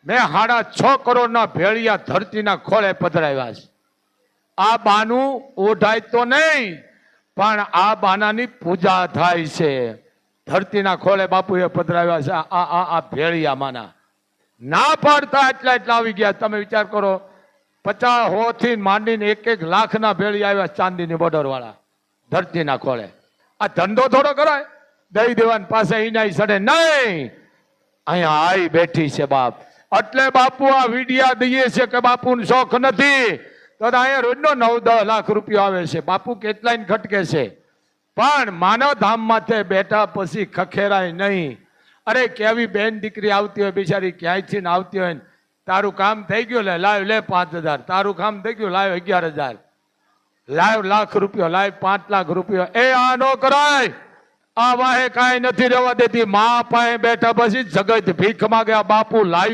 મેં 6.5 કરોડના ભેળિયા ધરતીના ખોળે પધરાવ્યા છે. આ બાનું ઓઢાય તો નહીં, પણ આ બાનાની પૂજા થાય છે. ધરતીના ખોળે બાપુએ પધરાવ્યા છે આ ભેળિયા માના. ના પાડતા એટલા આવી ગયા. તમે વિચાર કરો, 50 થી માંડીને 1 લાખના ભેળિયા આવ્યા ચાંદીની બોર્ડર વાળા ધરતીના ખોળે. આ ધંધો થોડો કરાય? દઈ દેવાન પાસે ઈનાઈ સડે નહીં. અહીંયા આઈ બેઠી છે બાપ. એટલે બાપુ આ વિડિયા દઈએ છે કે બાપુનો શોખ નથી તો અહીંયા રોજનો 9-10 લાખ રૂપિયા આવે છે. બાપુ કેટલાય ખટકે છે, પણ માનવ ધામ માથે બેઠા પછી ખખેરાય નહીં. અરે કેવી બેન દીકરી આવતી હોય બિચારી ક્યાંયથી આવતી હોય, તારું કામ થઈ ગયું લાવ લે 5,000, તારું કામ થઈ ગયું લાવ 11,000, લાવ લાખ રૂપિયો, લાવ 5 લાખ રૂપિયો. એ આ નો કરાય. આ વાહે કાંઈ નથી રહેવા દેતી. મા પાસે બેઠા પછી જગત ભીખ માગે. બાપુ લાવ